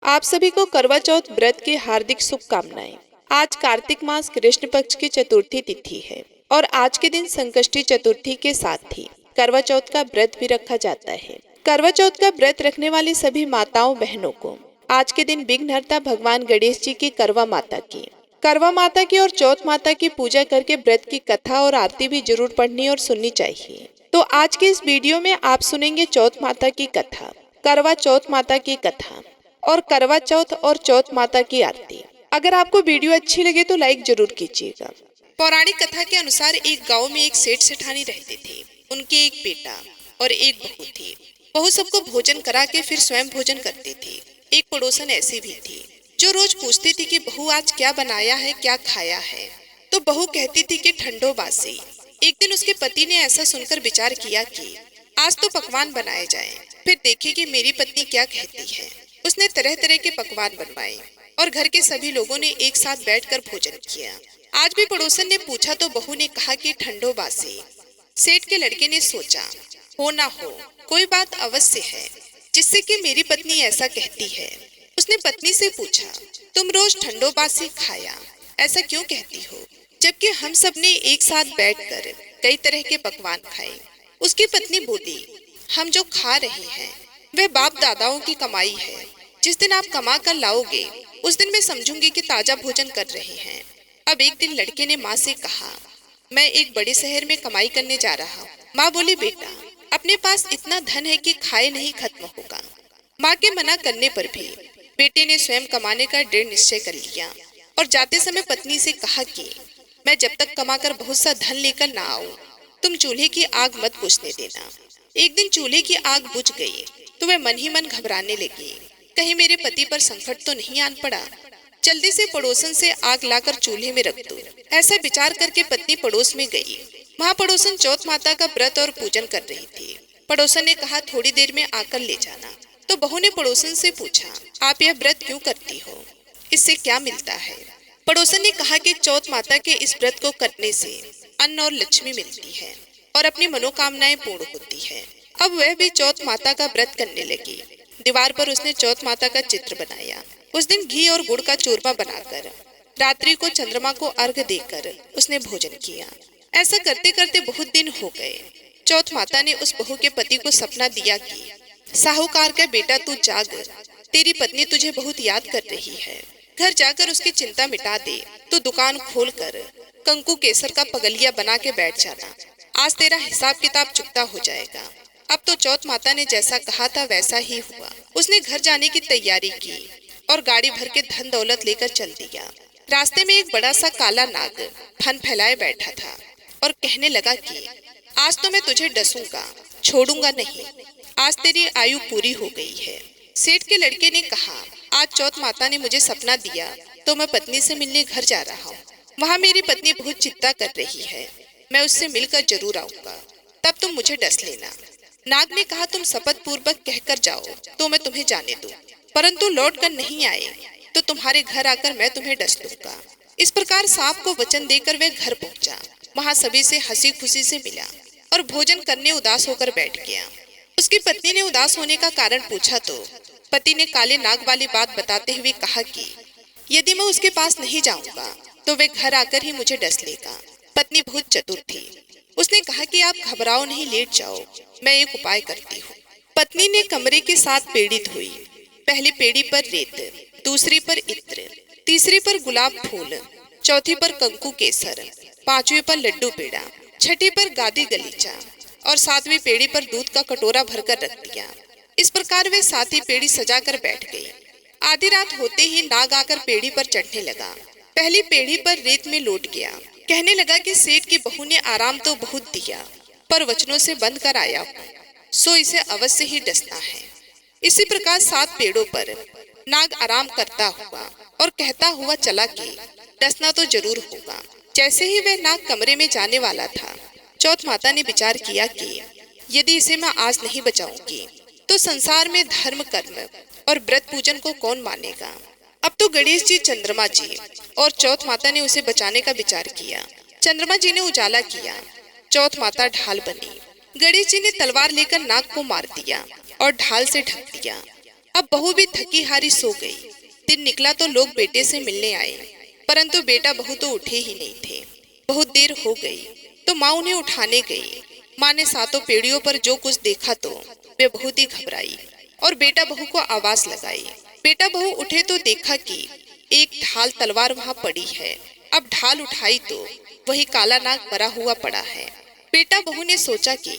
आप सभी को करवा चौथ व्रत की हार्दिक शुभकामनाएं। आज कार्तिक मास कृष्ण पक्ष की चतुर्थी तिथि है और आज के दिन संकष्टी चतुर्थी के साथ ही करवा चौथ का व्रत भी रखा जाता है। करवा चौथ का व्रत रखने वाली सभी माताओं बहनों को आज के दिन विघ्नहर्ता भगवान गणेश जी की करवा माता की और चौथ माता की पूजा करके व्रत की कथा और आरती भी जरूर पढ़नी और सुननी चाहिए। तो आज के इस वीडियो में आप सुनेंगे चौथ माता की कथा, करवा चौथ माता की कथा और करवा चौथ और चौथ माता की आरती। अगर आपको वीडियो अच्छी लगे तो लाइक जरूर कीजिएगा। पौराणिक कथा के अनुसार एक गांव में एक सेठ सेठानी रहते थे। उनके एक बेटा और एक बहू थी। बहू सबको भोजन करा के फिर स्वयं भोजन करती थी। एक पड़ोसन ऐसी भी थी जो रोज पूछती थी कि बहू आज क्या बनाया है, क्या खाया है। तो बहू कहती थी कि ठंडो बासी। एक दिन उसके पति ने ऐसा सुनकर विचार किया कि आज तो पकवान बनाए जाएं, फिर देखें कि मेरी पत्नी क्या कहती है। उसने तरह तरह के पकवान बनवाए और घर के सभी लोगों ने एक साथ बैठकर भोजन किया। आज भी पड़ोसन ने पूछा तो बहू ने कहा कि ठंडो बासी। सेठ के लड़के ने सोचा, हो ना हो कोई बात अवश्य है जिससे कि मेरी पत्नी ऐसा कहती है। उसने पत्नी से पूछा, तुम रोज ठंडो बासी खाया ऐसा क्यों कहती हो, जबकि हम सब ने एक साथ बैठकर कई तरह के पकवान खाए। उसकी पत्नी बोली, हम जो खा रहे हैं वह बाप दादाओं की कमाई है। जिस दिन आप कमा कर लाओगे उस दिन मैं समझूंगी कि ताजा भोजन कर रहे हैं। अब एक दिन लड़के ने माँ से कहा, मैं एक बड़े शहर में कमाई करने जा रहा हूँ। माँ बोली, बेटा अपने पास इतना धन है कि खाए नहीं खत्म होगा। माँ के मना करने पर भी बेटे ने स्वयं कमाने का दृढ़ निश्चय कर लिया और जाते समय पत्नी से कहा कि मैं जब तक कमाकर बहुत सा धन लेकर ना आऊं तुम चूल्हे की आग मत बुझने देना। एक दिन चूल्हे की आग बुझ गई तो वह मन ही मन घबराने लगी, कहीं मेरे पति पर संकट तो नहीं आन पड़ा। जल्दी से पड़ोसन से आग लाकर चूल्हे में रख दूं। ऐसा विचार करके पत्नी पड़ोस में गई। वहाँ पड़ोसन चौथ माता का व्रत और पूजन कर रही थी। पड़ोसन ने कहा, थोड़ी देर में आकर ले जाना। तो बहू ने पड़ोसन से पूछा, आप यह व्रत क्यों करती हो, इससे क्या मिलता है। पड़ोसन ने कहा कि चौथ माता के इस व्रत को करने से अन्न और लक्ष्मी मिलती है और अपनी मनोकामनाएं पूर्ण होती है। अब वह भी चौथ माता का व्रत करने लगी। दीवार पर उसने चौथ माता का चित्र बनाया। उस दिन घी और गुड़ का चूरमा बनाकर रात्रि को चंद्रमा को अर्घ देकर उसने भोजन किया। ऐसा करते करते बहुत दिन हो गए। चौथ माता ने उस बहू के पति को सपना दिया कि साहूकार का बेटा तू जाग, तेरी पत्नी तुझे बहुत याद कर रही है। घर जाकर उसकी चिंता मिटा दे तो दुकान खोलकर कंकु केसर का पगलिया बना के बैठ जाना। आज तेरा हिसाब किताब चुकता हो जाएगा। अब तो चौथ माता ने जैसा कहा था वैसा ही हुआ। उसने घर जाने की तैयारी की और गाड़ी भर के धन दौलत लेकर चल दिया। रास्ते में एक बड़ा सा काला नाग फन फैलाए बैठा था और कहने लगा कि आज तो मैं तुझे डसूंगा, छोड़ूंगा नहीं। आज तेरी आयु पूरी हो गई है। सेठ के लड़के ने कहा, आज चौथ माता ने मुझे सपना दिया तो मैं पत्नी से मिलने घर जा रहा हूँ। वहाँ मेरी पत्नी बहुत चिंता कर रही है। मैं उससे मिलकर जरूर आऊंगा, तब तुम मुझे डस लेना। नाग ने कहा, तुम शपथ पूर्वक कहकर जाओ तो मैं तुम्हें जाने दूं, परंतु लौट कर नहीं आए तो तुम्हारे घर आकर मैं तुम्हें डस दूंगा। इस प्रकार सांप को वचन देकर वह घर पहुंचा। वहां सभी से हंसी खुशी से मिला और भोजन करने उदास होकर बैठ गया। उसकी पत्नी ने उदास होने का कारण पूछा तो पति ने काले नाग वाली बात बताते हुए कहा कि यदि मैं उसके पास नहीं जाऊंगा तो वह घर आकर ही मुझे डस लेगा। पत्नी बहुत चतुर थी। उसने कहा कि आप घबराओ नहीं, लेट जाओ, मैं एक उपाय करती हूँ। पत्नी ने कमरे के 7 पेड़ी धोई। पहली पेड़ी पर रेत, दूसरी पर इत्र, तीसरी पर गुलाब फूल, चौथी पर कंकु केसर, 5वीं पर लड्डू पेड़ा, 6ठी पर गादी गलीचा और 7वीं पेड़ी पर दूध का कटोरा भरकर रख दिया। इस प्रकार वे 7 ही पेड़ी सजा कर बैठ गई। आधी रात होते ही नाग आकर पेड़ी पर चढ़ने लगा। पहली पेड़ी पर रेत में लौट गया। कहने लगा कि सेठ की बहू ने आराम तो बहुत दिया पर वचनों से बंद कर आया हूँ, सो इसे अवश्य ही डसना है। इसी प्रकार 7 पेड़ों पर नाग आराम करता हुआ और कहता हुआ चला कि डसना तो जरूर होगा। जैसे ही वह नाग कमरे में जाने वाला था, चौथ माता ने विचार किया कि यदि इसे मैं आज नहीं बचाऊंगी तो संसार में धर्म कर्म और व्रत पूजन को कौन मानेगा। अब तो गणेश जी, चंद्रमा जी और चौथ माता ने उसे बचाने का विचार किया। चंद्रमा जी ने उजाला किया, चौथ माता ढाल बनी। गणेश जी ने तलवार लेकर नाग को मार दिया और ढाल से ढक दिया। अब बहू भी थकी हारी सो गई। दिन निकला तो लोग बेटे से मिलने आए, परंतु बेटा बहू तो उठे ही नहीं थे। बहुत देर हो गई तो माँ उन्हें उठाने गई। माँ ने सातों पेड़ियों पर जो कुछ देखा तो वे बहुत ही घबराई और बेटा बहू को आवाज लगाई। बेटा बहू उठे तो देखा कि एक ढाल तलवार वहाँ पड़ी है। अब ढाल उठाई तो वही काला नाग मरा हुआ पड़ा है। बेटा बहू ने सोचा कि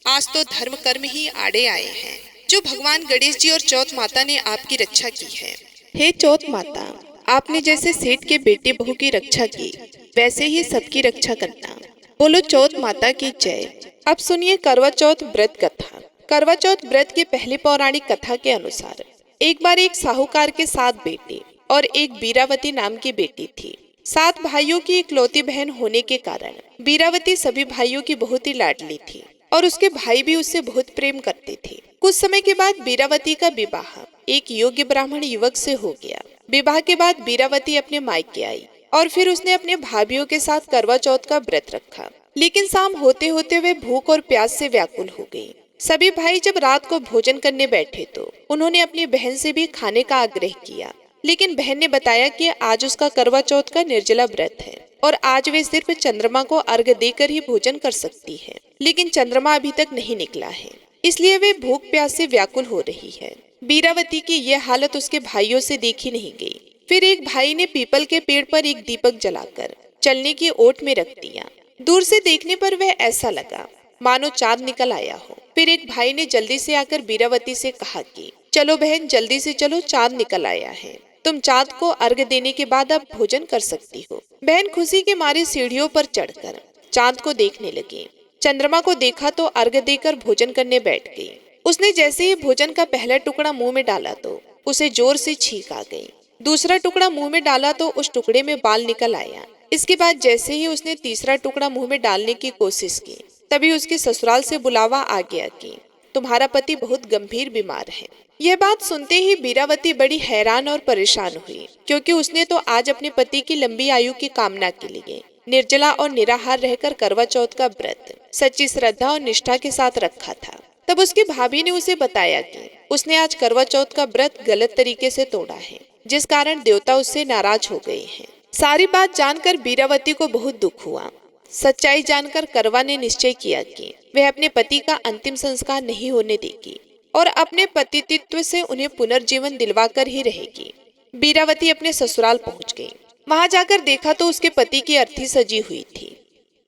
आज तो धर्म कर्म ही आड़े आए हैं, जो भगवान गणेश जी और चौथ माता ने आपकी रक्षा की है। हे चौथ माता, आपने जैसे सेठ के बेटे बहू की रक्षा की, वैसे ही सबकी रक्षा करना। बोलो चौथ माता की जय। अब सुनिए करवा चौथ व्रत कथा। करवा चौथ व्रत की पहली पौराणिक कथा के अनुसार एक बार एक साहूकार के 7 बेटे और एक बीरावती नाम की बेटी थी। 7 भाइयों की इकलौती बहन होने के कारण बीरावती सभी भाइयों की बहुत ही लाडली थी और उसके भाई भी उससे बहुत प्रेम करते थे। कुछ समय के बाद बीरावती का विवाह एक योग्य ब्राह्मण युवक से हो गया। विवाह के बाद बीरावती अपने मायके आई और फिर उसने अपने भाभीियों के साथ करवा चौथ का व्रत रखा। लेकिन शाम होते होते वे भूख और प्यास से व्याकुल हो गई। सभी भाई जब रात को भोजन करने बैठे तो उन्होंने अपनी बहन से भी खाने का आग्रह किया, लेकिन बहन ने बताया कि आज उसका करवा चौथ का निर्जला व्रत है और आज वे सिर्फ चंद्रमा को अर्घ्य देकर ही भोजन कर सकती है। लेकिन चंद्रमा अभी तक नहीं निकला है, इसलिए वे भूख प्यास से व्याकुल हो रही है। बीरावती की यह हालत उसके भाइयों से देखी नहीं गई। फिर एक भाई ने पीपल के पेड़ पर एक दीपक जलाकर चलने की ओट में रख दिया। दूर से देखने पर वह ऐसा लगा मानो चांद निकल आया हो। फिर एक भाई ने जल्दी से आकर बीरावती से कहा कि चलो बहन, जल्दी से चलो, चांद निकल आया है। तुम चांद को अर्घ्य देने के बाद अब भोजन कर सकती हो। बहन खुशी के मारे सीढ़ियों पर चढ़कर चांद को देखने लगी। चंद्रमा को देखा तो अर्घ्य देकर भोजन करने बैठ गई। उसने जैसे ही भोजन का पहला टुकड़ा मुंह में डाला तो उसे जोर से छींक आ गई। दूसरा टुकड़ा मुंह में डाला तो उस टुकड़े में बाल निकल आया। इसके बाद जैसे ही उसने तीसरा टुकड़ा मुंह में डालने की कोशिश की, तभी उसके ससुराल से बुलावा आ गया कि तुम्हारा पति बहुत गंभीर बीमार है। यह बात सुनते ही बीरावती बड़ी हैरान और परेशान हुई, क्योंकि उसने तो आज अपने पति की लंबी आयु की कामना के लिए निर्जला और निराहार रहकर करवा चौथ का व्रत सच्ची श्रद्धा और निष्ठा के साथ रखा था। तब उसकी भाभी ने उसे बताया कि उसने आज करवा चौथ का व्रत गलत तरीके से तोड़ा है, जिस कारण देवता उससे नाराज हो गए हैं। सारी बात जानकर बीरावती को बहुत दुख हुआ। सच्चाई जानकर करवा ने निश्चय किया कि वह अपने पति का अंतिम संस्कार नहीं होने देगी और अपने पतित्व से उन्हें पुनर्जीवन दिलवाकर ही रहेगी। बीरावती अपने ससुराल पहुंच गई। वहां जाकर देखा तो उसके पति की अर्थी सजी हुई थी।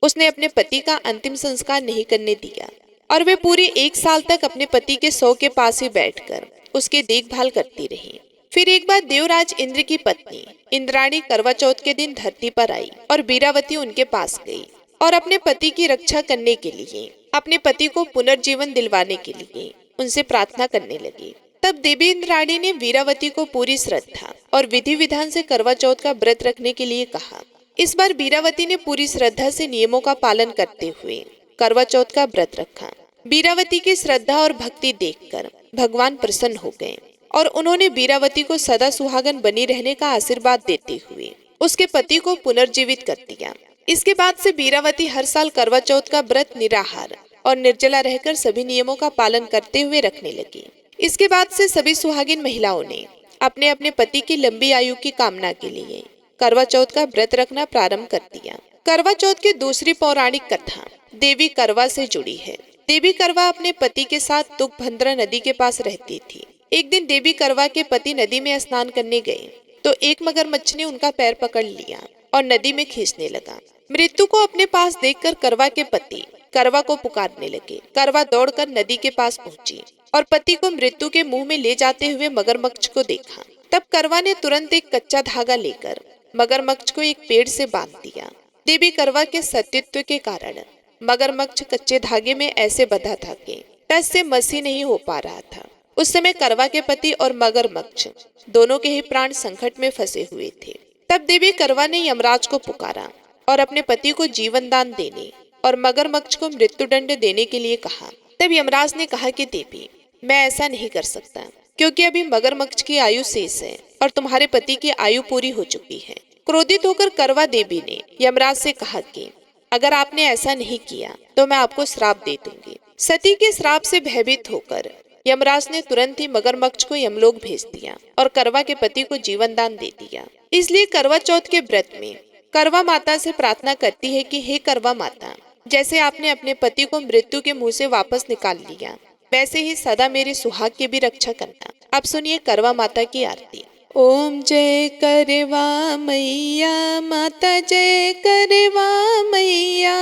उसने अपने पति का अंतिम संस्कार नहीं करने दिया और वे पूरे 1 साल तक अपने पति के शव के पास ही बैठकर उसकी देखभाल करती रही। फिर एक बार देवराज इंद्र की पत्नी इंद्राणी करवा चौथ के दिन धरती पर आई और बीरावती उनके पास गई और अपने पति की रक्षा करने के लिए, अपने पति को पुनर्जीवन दिलवाने के लिए उनसे प्रार्थना करने लगी। तब देवी इंद्राणी ने बीरावती को पूरी श्रद्धा और विधि विधान से करवा चौथ का व्रत रखने के लिए कहा। इस बार बीरावती ने पूरी श्रद्धा से नियमों का पालन करते हुए करवा चौथ का व्रत रखा। बीरावती की श्रद्धा और भक्ति देखकर भगवान प्रसन्न हो गए और उन्होंने बीरावती को सदा सुहागन बनी रहने का आशीर्वाद देते हुए उसके पति को पुनर्जीवित कर दिया। इसके बाद से बीरावती हर साल करवा चौथ का व्रत निराहार और निर्जला रहकर सभी नियमों का पालन करते हुए रखने लगी। इसके बाद से सभी सुहागिन महिलाओं ने अपने अपने पति की लंबी आयु की कामना के लिए करवा चौथ का व्रत रखना प्रारंभ कर दिया। करवा चौथ की दूसरी पौराणिक कथा देवी करवा से जुड़ी है। देवी करवा अपने पति के साथ तुंगभद्रा नदी के पास रहती थी। एक दिन देवी करवा के पति नदी में स्नान करने गए तो एक मगरमच्छ ने उनका पैर पकड़ लिया और नदी में खींचने लगा। मृत्यु को अपने पास देखकर करवा के पति करवा को पुकारने लगे। करवा दौड़कर नदी के पास पहुंची और पति को मृत्यु के मुंह में ले जाते हुए मगरमच्छ को देखा। तब करवा ने तुरंत एक कच्चा धागा लेकर मगरमच्छ को एक पेड़ से बांध दिया। देवी करवा के सतीत्व के कारण मगरमच्छ कच्चे धागे में ऐसे बंधा था कि टस से मसी नहीं हो पा रहा था। उस समय करवा के पति और मगरमच्छ दोनों के ही प्राण संकट में फंसे हुए थे। तब देवी करवा ने यमराज को पुकारा और अपने पति को जीवन दान देने और मगरमच्छ को मृत्युदंड देने के लिए कहा। तब यमराज ने कहा कि देवी, मैं ऐसा नहीं कर सकता, क्योंकि अभी मगरमच्छ की आयु शेष है और तुम्हारे पति की आयु पूरी हो चुकी है। क्रोधित होकर करवा देवी ने यमराज से कहा कि अगर आपने ऐसा नहीं किया तो मैं आपको श्राप दे दूंगी। सती के श्राप से भयभीत होकर यमराज ने तुरंत ही मगरमच्छ को यमलोक भेज दिया और करवा के पति को जीवन दान दे दिया। इसलिए करवा चौथ के व्रत में करवा माता से प्रार्थना करती है कि हे करवा माता, जैसे आपने अपने पति को मृत्यु के मुंह से वापस निकाल लिया, वैसे ही सदा मेरे सुहाग की भी रक्षा करना। अब सुनिए करवा माता की आरती। ओम जय करवा मैया माता, जय करवा मैया,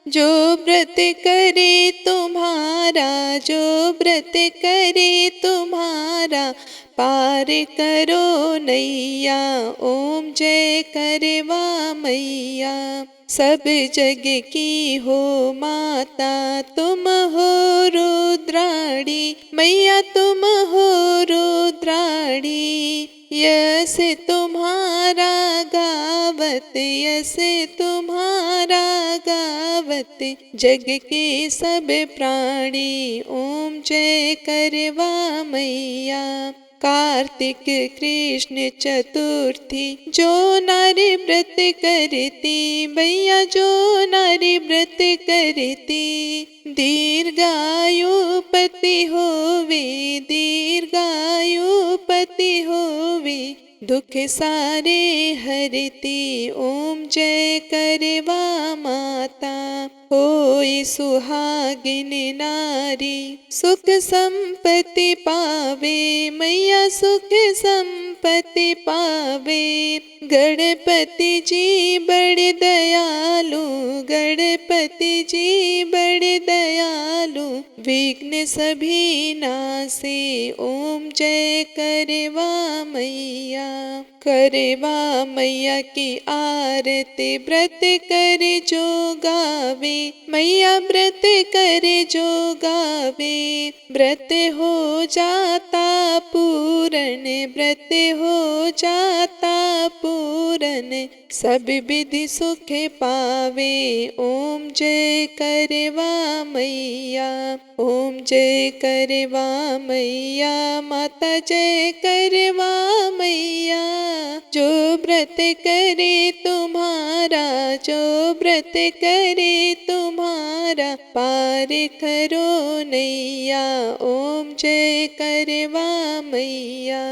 जो व्रत करे तुम्हारा, जो व्रत करे तुम्हारा, पार करो नैया। ओम जय करवा मैया, सब जग की हो माता, तुम हो रुद्राणी मैया, तुम हो रुद्राणी। यस तुम्हारा गावत, यस तुम्हारा गावत, जग के सब प्राणी। ओम जय करवा मैया। कार्तिक कृष्ण चतुर्थी, जो नारी व्रत करती भैया, जो नारी व्रत करती, दीर्घायु पति होवे, दीर्घायु पति होवे, दुख सारे हरती। ओम जय करवा माता, होई सुहागिन नारी, सुख संपत्ति पावे मैया, सुख संपत्ति पावे। गणपति जी बड़े दयालु, गणपति जी बड़े दयालु, विघ्न सभी नासे। ओम जय करवा मैया। करवा मैया की आरती, व्रत करे जो गावे मैया, व्रत करे जो गावे, व्रत हो जाता पूरन, व्रत हो जाता पूरन, सब विधि सुख पावे। ओम जय करवा मैया, ओम जय करवा मैया माता, जय करवा मैया। जो व्रत करे तुम्हारा, जो व्रत करे तुम्हारा, पार करो नैया। ओम जय करवा मैया।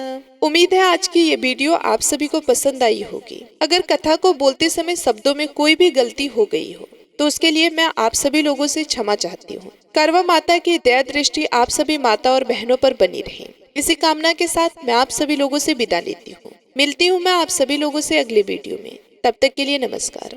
उम्मीद है आज की ये वीडियो आप सभी को पसंद आई होगी। अगर कथा को बोलते समय शब्दों में कोई भी गलती हो गई हो तो उसके लिए मैं आप सभी लोगों से क्षमा चाहती हूँ। करवा माता की दया दृष्टि आप सभी माता और बहनों पर बनी रहे, इसी कामना के साथ मैं आप सभी लोगों से विदा लेती हूँ। मिलती हूँ मैं आप सभी लोगों से अगले वीडियो में। तब तक के लिए नमस्कार।